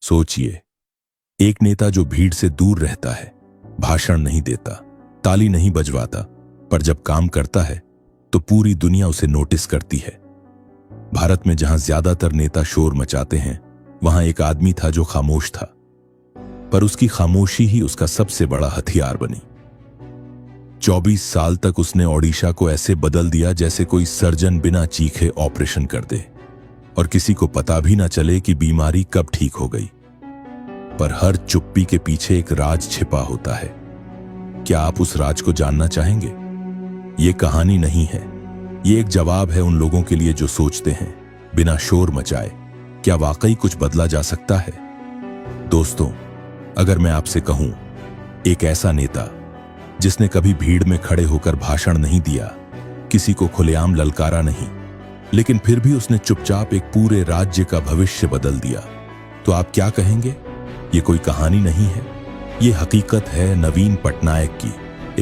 सोचिए, एक नेता जो भीड़ से दूर रहता है, भाषण नहीं देता, ताली नहीं बजवाता, पर जब काम करता है तो पूरी दुनिया उसे नोटिस करती है। भारत में जहां ज्यादातर नेता शोर मचाते हैं, वहां एक आदमी था जो खामोश था, पर उसकी खामोशी ही उसका सबसे बड़ा हथियार बनी। 24 साल तक उसने ओडिशा को ऐसे बदल दिया जैसे कोई सर्जन बिना चीखे ऑपरेशन कर दे और किसी को पता भी ना चले कि बीमारी कब ठीक हो गई। पर हर चुप्पी के पीछे एक राज छिपा होता है। क्या आप उस राज को जानना चाहेंगे? ये कहानी नहीं है, ये एक जवाब है उन लोगों के लिए जो सोचते हैं, बिना शोर मचाए क्या वाकई कुछ बदला जा सकता है? दोस्तों, अगर मैं आपसे कहूं, एक ऐसा नेता जिसने कभी भीड़ में खड़े होकर भाषण नहीं दिया, किसी को खुलेआम ललकारा नहीं, लेकिन फिर भी उसने चुपचाप एक पूरे राज्य का भविष्य बदल दिया, तो आप क्या कहेंगे? ये कोई कहानी नहीं है, ये हकीकत है नवीन पटनायक की,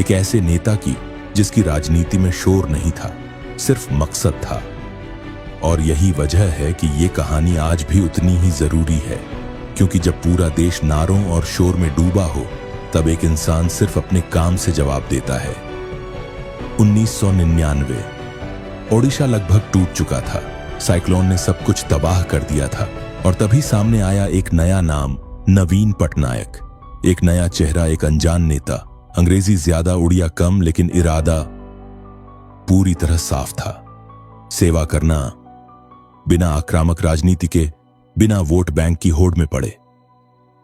एक ऐसे नेता की जिसकी राजनीति में शोर नहीं था, सिर्फ मकसद था। और यही वजह है कि ये कहानी आज भी उतनी ही जरूरी है, क्योंकि जब पूरा देश नारों और शोर में डूबा हो, तब एक इंसान सिर्फ अपने काम से जवाब देता है। 1999 ओडिशा लगभग टूट चुका था, साइक्लोन ने सब कुछ तबाह कर दिया था, और तभी सामने आया एक नया नाम, नवीन पटनायक। एक नया चेहरा, एक अनजान नेता, अंग्रेजी ज्यादा, उड़िया कम, लेकिन इरादा पूरी तरह साफ था। सेवा करना, बिना आक्रामक राजनीति के, बिना वोट बैंक की होड़ में पड़े।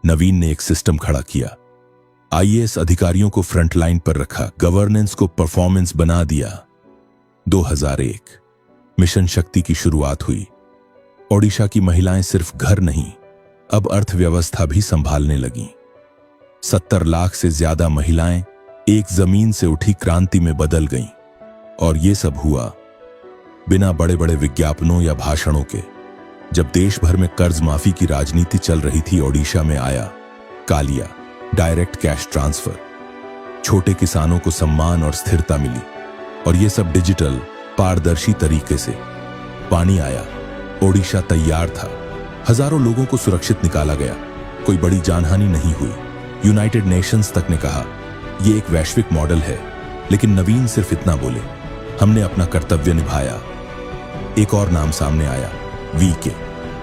नवीन ने एक सिस्टम खड़ा किया, आईएएस अधिकारियों को फ्रंट लाइन पर रखा, गवर्नेंस को परफॉर्मेंस बना दिया। 2001 मिशन शक्ति की शुरुआत हुई। ओडिशा की महिलाएं सिर्फ घर नहीं, अब अर्थव्यवस्था भी संभालने लगीं। 70 लाख से ज्यादा महिलाएं एक जमीन से उठी क्रांति में बदल गईं, और ये सब हुआ बिना बड़े बड़े विज्ञापनों या भाषणों के। जब देश भर में कर्ज माफी की राजनीति चल रही थी, ओडिशा में आया कालिया, डायरेक्ट कैश ट्रांसफर। छोटे किसानों को सम्मान और स्थिरता मिली, और ये सब डिजिटल, पारदर्शी तरीके से। पानी आया, ओडिशा तैयार था, हजारों लोगों को सुरक्षित निकाला गया, कोई बड़ी जानहानि नहीं हुई। यूनाइटेड नेशंस तक ने कहा यह एक वैश्विक मॉडल है, लेकिन नवीन सिर्फ इतना बोले, हमने अपना कर्तव्य निभाया। एक और नाम सामने आया, वीके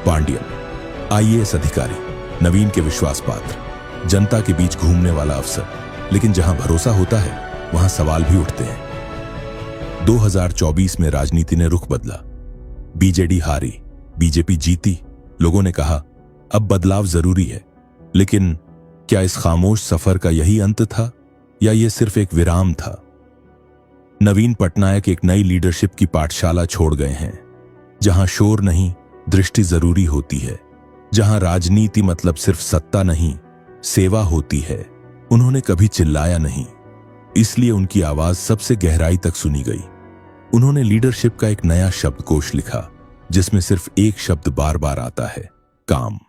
पांडियन, आईएएस अधिकारी, नवीन के विश्वास पात्र, जनता के बीच घूमने वाला अफसर। लेकिन जहां भरोसा होता है, वहां सवाल भी उठते हैं। 2024 में राजनीति ने रुख बदला। बीजेडी हारी, बीजेपी जीती। लोगों ने कहा अब बदलाव जरूरी है, लेकिन क्या इस खामोश सफर का यही अंत था, या यह सिर्फ एक विराम था? नवीन पटनायक एक नई लीडरशिप की पाठशाला छोड़ गए हैं, जहां शोर नहीं, दृष्टि जरूरी होती है, जहां राजनीति मतलब सिर्फ सत्ता नहीं, सेवा होती है। उन्होंने कभी चिल्लाया नहीं, इसलिए उनकी आवाज सबसे गहराई तक सुनी गई। उन्होंने लीडरशिप का एक नया शब्दकोश लिखा, जिसमें सिर्फ एक शब्द बार बार आता है, काम।